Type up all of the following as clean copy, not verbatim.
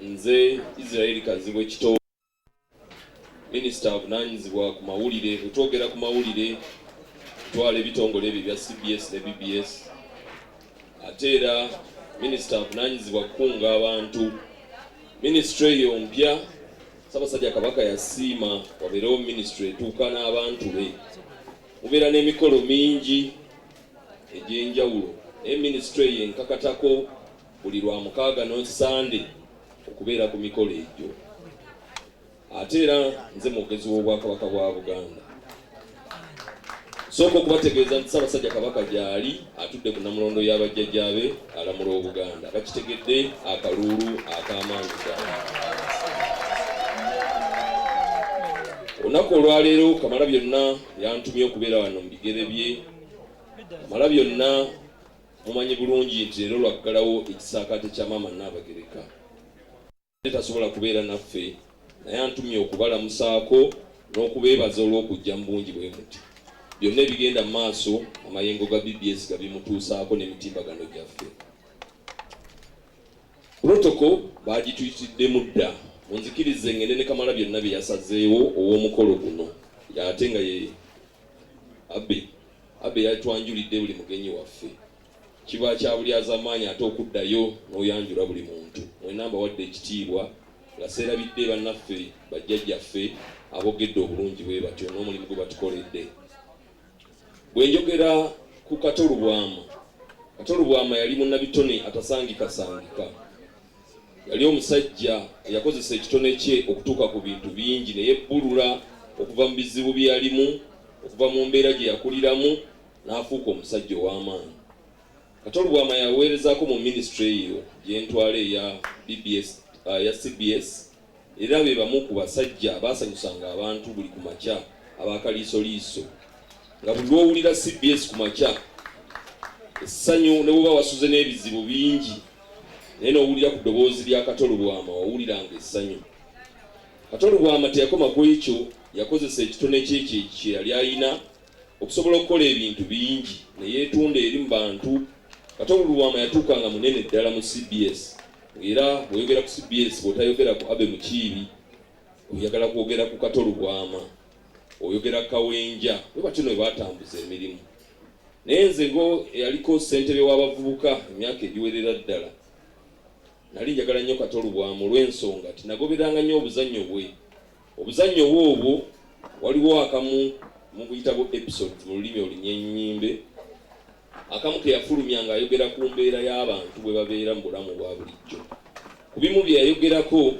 Nze Israel Kazibwe Kito Minister avunanyizibwa ku mawulire. Twogera ku mawulire twala ebitongole ebyo bya CBS ne BBS. Ate era Minister avunanyizibwa kukunga abantu. Ministry eyo mpya Ssaabasajja Kabaka yasiima wabeerewo ministry etuuka n'abantu be. Mubeera n'emikolo mingi egy'enjawulo. Ministry eyo enkakatako buli Lwamukaaga no Sande okubeera ku mikolo egyo. Ate era nze mwogezi w'Obwakabaka bwa Buganda. Sooka okubategeeza nti Ssaabasajja Kabaka gy'ali atudde ku Namulondo y'abajjajjaabe alamula Obuganda. Bakitegedde akaluulu ak'amaanyi ddala. Olunaku olwaleero Kamalabyonna yantumye okubeera wano mu bigere bye. Kamalabyonna mumanyi bulungi nti leero lwaggalawo ekisaakaate kya Maama Nnaabagereka. Tasobola kubeera naffe naye antumye okubalamusaako n'okubeebaza olw'okujja mu bungi bwe muti. Byonna ebigenda mu maaso amayengo ga BBS gabimutuusaako n'emitimbagano gyaffe. Protocol baagituyitiddemu dda. Munzikirize ngende ne Kamalabyonna bye yasazeewo ow'omukolo guno. Ate nga ye Abe yatwanjulidde buli mugenyi waffe. Kiba kya bulyaza amaanyi ate okuddayo n'oyanjula buli muntu. Mwenna mbawadde ekitiibwa nga seerabidde bannaffe bajjajjaffe abogedde obulungi bwe batyo n'omulimu gwe batukoledde. Bwe njogera ku Katolu Bwama yali munnabitone atasangikasangika. Yali omusajja eyakozesa ekitone kye okutuuka ku bintu bingi ne yebbulula okuva mu bizibu bye yalimu, okuva mu mbeera gye yakuliramu n'afuuka omusajja ow'amaanyi. Katolu Bwama yaweerezaako mu ministry eyo gy'entwala eya BBS ya CBS era be bamu ku basajja baasanyusanga abantu buli ku makya abakaliisoliiso. Nga buli lw'owulira CBS ku makya essanyu ne bw'oba wasuze n'ebizibu bingi naye n'owulira ku ddoboozi lya Katolu Bwama wawuliranga essanyu. Katolu Bwama teyakoma ku ekyo, yakozesa ekitone kye kye yali ayina okusobola okukola ebintu bingi ne yeetunda eri mu bantu. Katolu Bwama yatuukanga munene ddala mu CBS. Era bw'oyogera ku CBS bw'otayogera ku Abe Mukiibi oyagala kwogera ku Katolu Bwama, oyogera Kawenja. Bwe batyo ne batambuza emirimu. Naye nze ngo eyaliko ssentebe w'abavubuka emyaka egiwerera ddala nali njagala nnyo Katolu Bwama olw'ensonga nti nagoberanga nnyo obuzannyo bwe. Obuzannyo bwe obwo waliwo akamu muguyitabo episodes mu lulimi olunyennyimbe. Akamu ke yafulumya ng'ayogera ku mbeera y'abantu bwe babeera mu bulamu bwa bulijjo. Ku bimu bye yayogerako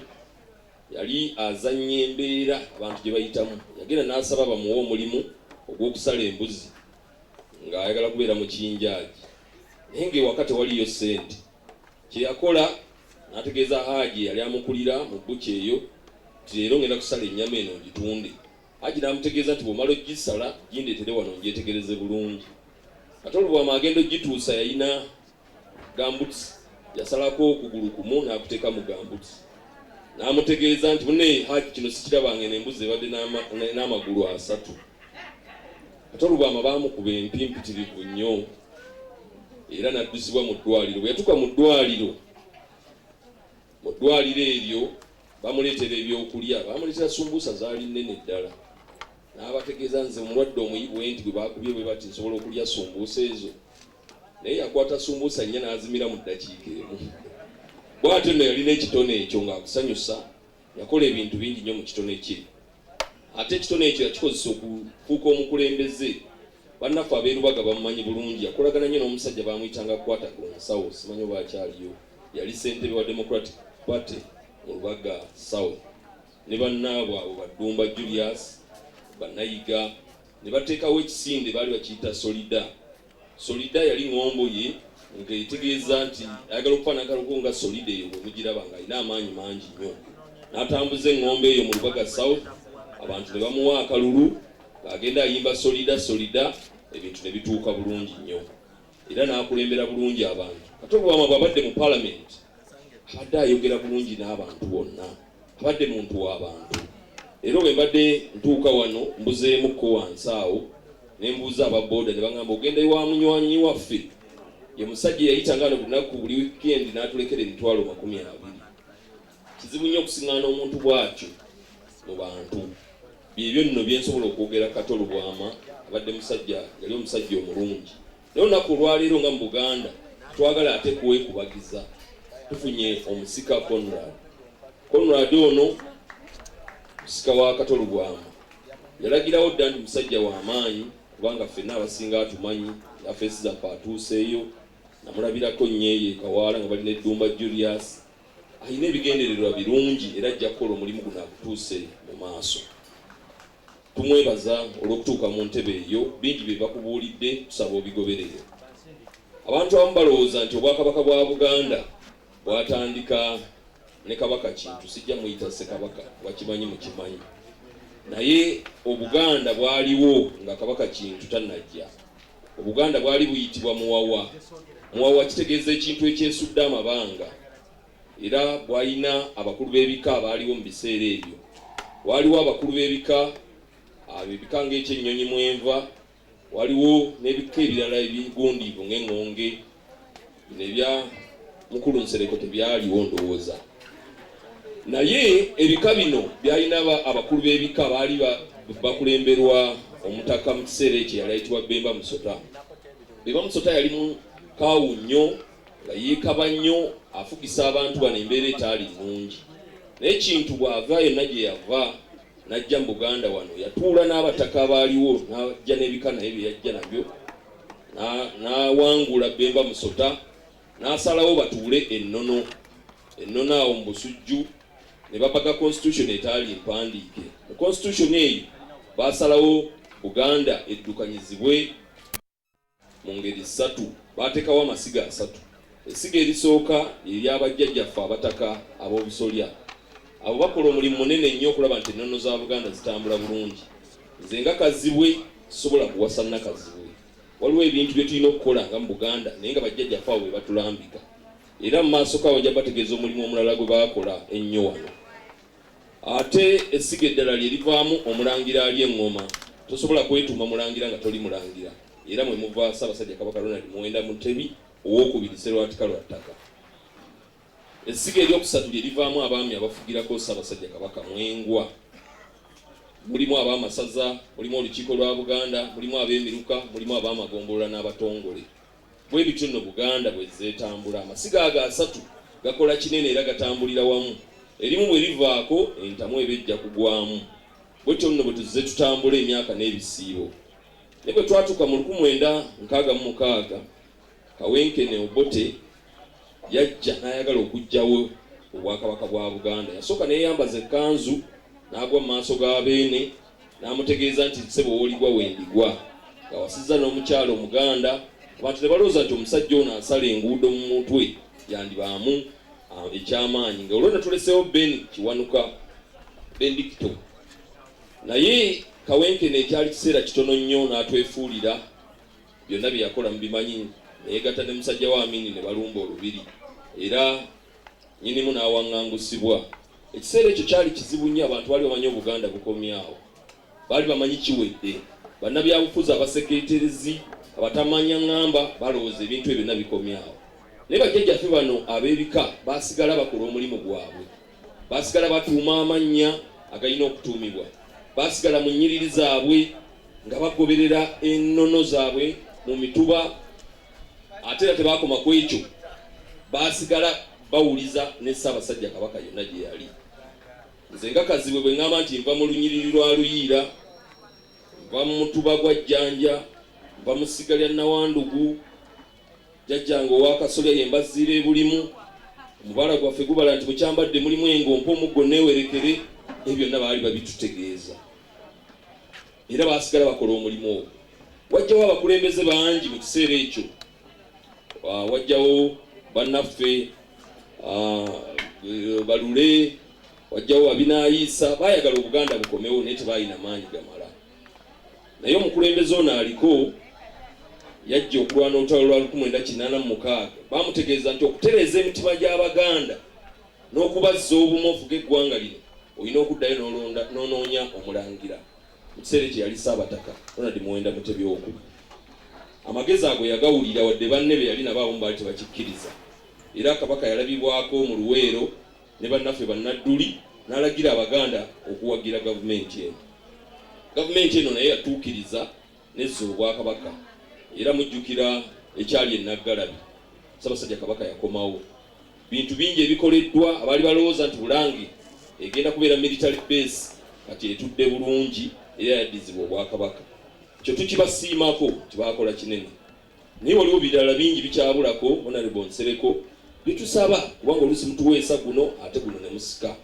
yali azannya embeera abantu gye bayitamu. Yagenda n'asaba bamuwe omulimu ogw'okusala embuzi ng'ayagala kubeera mu kiyinjaaji. Naye ng'ewaka tewaliyo ssente. Kye yakola n'ategeeza Haaji yali amukulira mu bbuki eyo nti leero ngenda kusala ennyama eno ngitunde. Haaji n'amutegeeza nti bw'omala ogisala gindeetere wano ngyetegereze bulungi. Katolu Bwama agenda ogituusa yalina gambuts. Yasalako okugulu kumu n'akuteeka mu gambuts. N'amutegeeza nti munne Haaji kino sikirabanga n'embuzi ebadde n'amagulu 3. Katolu Bwama baamukuba empimpitirivu nnyo era n'addusibwa mu ddwaliro. Bwe yatuuka mu ddwaliro eryo bamuleetera ebyokulya. Bamuleetera sumbuusa zaali nnene ddala. N'abategeeza nze omulwadde omuyibu enti gwe baakubye bwe bati nsobola okulya sumbuusa ezo. Naye yakwata sumbuusa nnya n'azimira mu ddakiika emu. Bw'atyo nno yalina ekitone ekyo ng'akusanyusa. Yakola ebintu bingi nnyo mu kitone kye. Ate ekitone ekyo yakikozesa okufuuka omukulembeze. Bannaffe ab'erubaga bamumanyi bulungi. Yakolagana nnyo n'omusajja baamuyitanga Kwata Gonsawo, simanyi oba akyaliyo. Yali ssentebe wa Democratic Party mu Lubaga South. Ne bannaabwe abo Badumba Julius, Banayiga ne bateekawo ekisinde baali bakiyita Solida. Solida yali ng'ombo ye ng'etegeeza nti ayagala okufaanagako nga Solida eyo bwe mugiraba ng'alina amaanyi mangi nnyo. N'atambuza eŋŋombe eyo mu Lubaga South, abantu ne bamuwa akalulu ng'agenda ayimba Solida, ebintu ne bituuka bulungi nnyo. Era n'akulembera bulungi abantu. Katolu Bwama bw'abadde mu Parliament abadde ayogera bulungi n'abantu bonna. Abadde muntu w'abantu. Era bwe mbadde ntuuka wano mbuzeemukko wansi awo ne mbuuza ababooda ne baŋŋamba ogenda ewa munywanyi waffe. Ye musajja yayitanga no lunaku buli weekend n'atulekera emitwalo 20. kizibu nnyo okusiŋŋaana omuntu bw'atyo mu bantu. Byebyo nno bye nsobola okwogera Katolo Bwama abadde musajja yali omusajja omulungi. Naye olunaku olwaleero nga mu Buganda twagala ate kubagiza tufunye omusika Conrad ono musika wa Katolo Bwama yalagirawo dda nti musajja w'amaanyi kubanga ffenna abasinga atumanyi yafeesi zaffe atuuseeyo namulabirako nnyo Kawaala nga balina Eddumba Julius ayina ebigendererwa birungi era ajja kukola omulimu guno agutuuse mu maaso. Tumwebaza olw'okutuuka mu ntebe eyo, bingi bye bakubuulidde tusaba obigoberere. Abantu abamu balowooza nti Obwakabaka bwa Buganda bwatandika ne Kabaka Kintu, sijja muyita Ssekabaka, bakimanyi mukimanyi. Naye Obuganda bwaliwo nga Kabaka Kintu tannajja. Obuganda bwali buyitibwa Muwawa. Muwawa kitegeeza ekintu ekyesudde amabanga. Era bwalina abakulu b'ebika abaaliwo mu biseera ebyo. Waliwo abakulu b'ebika ebika ng'ekyennyonyi Mwenva, waliwo n'ebika ebirala ebigundiivu ng'eŋŋonge, nebya Mukulu Nsereko tebyaliwo ndowooza. Naye ebika bino byalina abakulu b'ebika baali bakulemberwa omutaka mu kiseera ekyo yali ayitibwa Bemba Musota. Bemba Musota yali mukaawu nnyo nga yeekaba nnyo afugisa abantu bano embeera etaali nnungi. Naye Kintu bw'ava yonna gye yava n'ajja mu Buganda wano yatuula n'abataka abaaliwo n'ajja n'ebika naye bye yajja nabyo n'awangula Bemba Musota n'asalawo batuule Ennono awo mu Busujju ne babaga constitution etaali mpandiike. Mu constitution eyo baasalawo Buganda eddukanyizibwe mu ngeri ssatu. Baateekawo amasiga asatu. Essiga erisooka ery'abajjajjaffe abataka ab'obusolya. Abo bakola omulimu munene nnyo okulaba nti ennono za Buganda zitambula bulungi. Nze nga Kazibwe sobola kuwasa Nakazibwe. Waliwo ebintu bye tulina okukola nga mu Buganda naye nga bajjajjaffe abo bwe batulambika. Era mu maaso kaabo bajja bategeeza omulimu omulala gwe baakola ennyo wano. Ate essiga eddala lye livaamu omulangira ali eŋŋoma. Tosobola kwetuuma mulangira nga toli mulangira. Era mwe muva Ssaabasajja Kabaka Ronald Muwenda Mutebi owookubiri Sserwatika Lwattaka. Essiga eryokusatu lye livaamu abaami abafugirako Ssaabasajja Kabaka Mwengwa. Mulimu ab'amasaza, mulimu olukiiko lwa Buganda, mulimu ab'emiruka, mulimu ab'amagombolola n'abatongole. Bwe bityo nno Buganda bwe zeetambula. Amasiga ago asatu gakola kinene era gatambulira wamu. Erimu bwe livaako entamu eba ejja kugwamu. Bwetyo nno bwe tuzze tutambula emyaka n'ebisiibo. Naye bwe twatuuka mu 1966 Kawenkene Obote yajja n'ayagala okuggyawo Obwakabaka bwa Buganda. Yasooka neeyambaza ekkanzu n'agwa mu maaso ga Beene n'amutegeeza nti ssebo w'oligwa wendigwa. Nga wasizza n'omukyalo Omuganda. Abantu ne balowooza nti omusajja ono asala enguudo mu mutwe yandibaamu ekyamaanyi. Nga olwo tuleseewo Ben Kiwanuka Bendikito. Naye Kawenkene ekyali kiseera kitono nnyo n'atwefuulira byonna bye yakola mubimanyi. Neyegatta ne musajja wa Amini ne balumba olubiri. Era nnyinimu n'awaŋŋangusibwa. Ekiseera ekyo kyali kizibu nnyo, abantu baali bamanyi Obuganda bukomyawo. Baali bamanyi kiwedde. Bannabyabufuzi abaseketerezi abatamanya ŋŋamba balowooza ebintu ebyo byonna bikomyawo. Naye bajjajjaffe bano ab'ebika baasigala bakola omulimu gwabwe. Baasigala batuuma amannya agalina okutuumibwa. Baasigala mu nnyiriri zaabwe nga bagoberera ennono zaabwe mu mituba. Ate era tebaakoma ku ekyo, baasigala bawuliza ne Ssaabasajja Kabaka yonna gye yali. Nze nga Kazibwe bwe ŋŋamba nti nva mu lunyiriri lwa Luyiira, nva mu mutuba gwa Jjanja, nva mu ssiga lya Nawandugu, jjajjange ow'Akasolya ye mbazziira ebulimu, omubala gwaffe gubala nti mukyambadde mulimu engompo omuggo neewerekere, ebyo byonna baali babitutegeeza. Era baasigala bakola omulimu ogwo. Wajjawo abakulembeze bangi mu kiseera ekyo. Wajjawo bannaffe Balule, wajjawo Abinaayiisa, baayagala Obuganda bukomewo naye tebaalina maanyi gamala. Naye omukulembeze ono aliko yajja okulwana olutalo lwa 1986. Baamutegeeza nti okutereeza emitima gy'Abaganda n'okubazza obumu ofuga eggwanga lino olina okuddayo n'onoonya omulangira. Mu kiseera ekyo yali Ssaabataka Ronald Muwenda Mutebi owookubiri. Amagezi ago yagawulira wadde banne be yali nabo abamu baali tebakikkiriza. Era Kabaka yalabibwako mu Luweero ne bannaffe bannadduli n'alagira abaganda okuwagira gavumenti eno. Gavumenti eno naye yatuukiriza nezza obwakabaka era mujjukira ekyali enaggalabi Ssaabasajja Kabaka yakomawo. Bintu bingi ebikoleddwa abaali balowooza nti Bulange egenda kubeera military base kati etudde bulungi era yaddizibwa obwakabaka. Kyo tukibasiimako tibakola kinene. Naye waliwo birala bingi bikyabulako Honorable Nsereko bitusaba kubanga oluusi mutuweesa guno ate guno ne musika.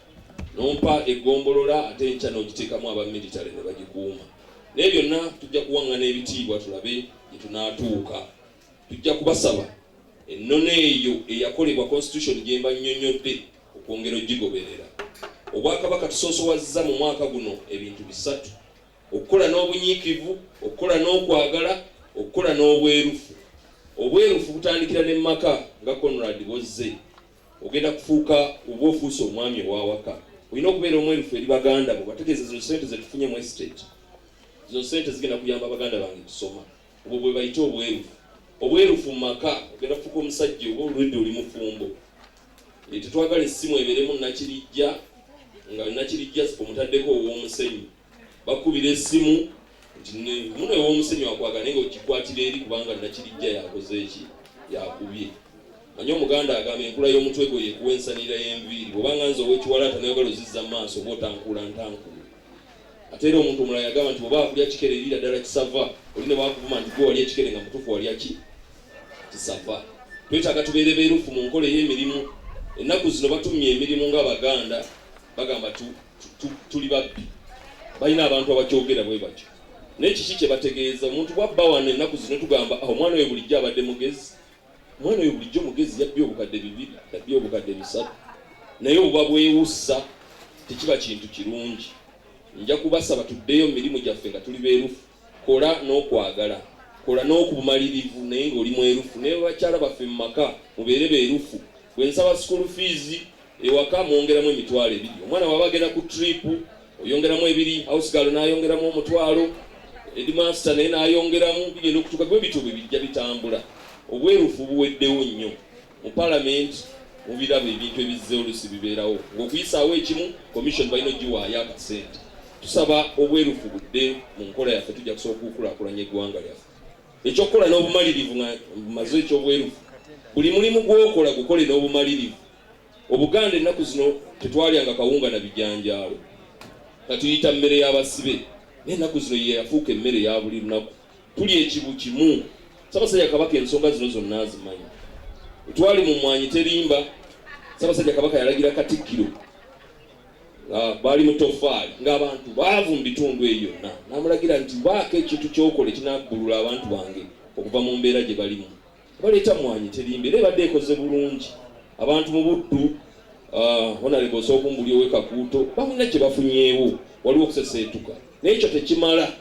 Nompa egombolola ate enkya n'ogiteekamu abamilitale ne bagikuuma. Naye byonna tujja kuwaŋŋana ebitiibwa tulabe gye tunaatuuka. Tujja kubasaba ennono eyo eyakolebwa constitution gye mba nnyonnyodde okwongera ogigoberera. Obwakabaka tusoosowazza mu mwaka guno ebintu bisatu: okukola n'obunyiikivu, okukola n'okwagala, okukola n'obwerufu. Obwerufu butandikira ne maka nga Conrad Bozze. Ogenda kufuuka oba ofuuse omwami owawaka. Olina okubeera omwerufu eri baganda bo. Bategeeza zo ssente ze tufunye mu estate. Zo ssente zigenda kuyamba abaganda bange kusoma. Obwo bwe bayita obwerufu. Obwerufu mu maka ogenda kufuuka omusajja oba olwedde oli mufumbo. Tetwagala essimu ebeeremu Nakirijja nga Nakirijja omutaddeko ow'omusenyu. Bakubira essimu nti muno ew'omusenyu akwagala naye ng'okikwatira eri kubanga Nakirijja yakoze eki yakubye. Manyi omuganda agamba enkula y'omutwe gwe yekuwensanira y'enviiri. Bw'obanga nze ow'ekiwalaata n'ayagala ozizza mu maaso oba otankuula ntankulu. Ate era omuntu omulala yagamba nti bw'oba akulya kikere erira ddala kisava oli ne bakuvuma nti gwe walya ekikere nga mutuufu walya ki kisava. Twetaaga tubeere beerufu mu nkola ey'emirimu. Ennaku zino batumye emirimu ng'Abaganda bagamba tuli babbi. Balina abantu abakyogera bwe batyo. Naye kiki kye bategeeza? Omuntu bw'abba wano ennaku zino tugamba omwana oyo bulijjo abadde mugezi. Omwana oyo bulijjo mugezi yabbye obukadde 2, yabbye obukadde 3. Naye obuba bwewussa tekiba kintu kirungi. Nja kubasaba tuddeyo mu mirimu gyaffe nga tuli beerufu. Kola n'okwagala, kola n'okubumalirivu naye ng'oli mwerufu. Naye bakyala baffe mu maka mubeere beerufu. Bwe nsaba school fees ewaka mwongeramu emitwalo 2. Omwana waba agenda ku trip oyongeramu 2, house girl n'ayongeramu omutwalo, headmaster naye n'ayongeramu, bigenda okutuuka gwe bitu bwe bijja bitambula. Obwerufu buweddewo nnyo. Mu parliament mubiraba ebintu ebizze olusi bibeerawo. Ng'okuyisaawo ekimu commission balina ogiwaayo akasente. Tusaba obwerufu budde mu nkola yaffe tujja kusobola okukulaakulanya eggwanga lyaffe. Ekyokukola n'obumalirivu nga maze ekyobwerufu. Buli mulimu gw'okola gukole n'obumalirivu. Obuganda ennaku zino tetwalyanga kawunga na bijanjaalo. Katuyita mmere y'abasibe. Naye ennaku zino ye yafuuka emmere ya buli lunaku. Tuli ekibu kimu. Ssaabasajja Kabaka ensonga zino zonna azimanyi. Twali mu Mwanyi Terimba, Ssaabasajja Kabaka yalagira Katikkiro baali mu Tofaali ng'abantu baavu mu bitundu eyo yonna. N'amulagira nti baako ekintu ky'okola ekinaggulula abantu bange okuva mu mbeera gye balimu. Baleeta Mwanyi Terimba era ebadde ekoze bulungi. Abantu mu Buddu, Honorable Sookumbuli ow'e Kakuuto bamulina kye bafunyeewo, waliwo okuseseetuka. Naye ekyo tekimala.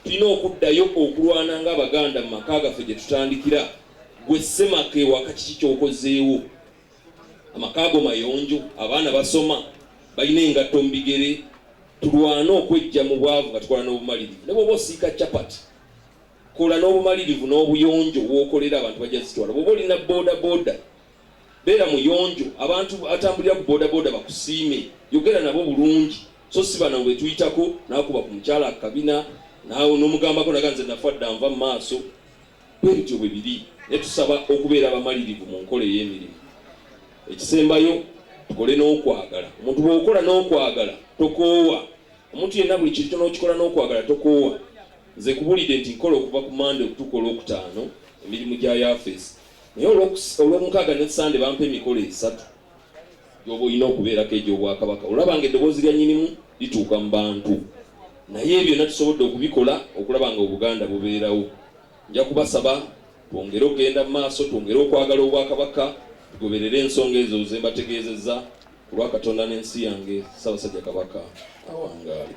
Tulina okuddayo okulwana ng'Abaganda mu maka gaffe gye tutandikira. Gwe Ssemaka ewaka kiki ky'okozeewo? Amaka go mayonjo, abaana basoma, balina engatto mu bigere. Tulwana okwejja mu bwavu nga tukola n'obumalirivu. Ne bw'oba osiika capati, kola n'obumalirivu n'obuyonjo w'okolera abantu bajja zitwala. Bw'oba olina boda beera muyonjo, abantu atambulira ku boda bakusiime, yogera nabo bulungi. So si bano bwe tuyitako n'akuba ku mukyala akabina naawe n'omugambako naga nze nafa dda nva mu maaso. Bwe bityo bwe biri. Ne tusaba okubeera abamalirivu mu nkola ey'emirimu. Ekisembayo tukole n'okwagala. Omuntu bw'okola n'okwagala tokoowa. Omuntu yenna buli kintu n'okikola n'okwagala tokoowa. Nze kubulidde nti nkola okuva ku Mande okutuuka olwokutaano emirimu gya yafeesi. Naye olw'omukaaga ne Sande bampa emikolo 3 gy'oba olina okubeerako egy'Obwakabaka. Olabanga eddoboozi lya nnyinimu lituuka mu bantu. Naye ebyo natusobodde okubikola okulaba nga Obuganda bubeerawo. Nja kubasaba twongere okugenda mu maaso, twongere okwagala Obwakabaka, tugoberere ensonga ezo ze mbategeezezza ku lwa Katonda n'ensi yange. Ssaabasajja Kabaka awangaale.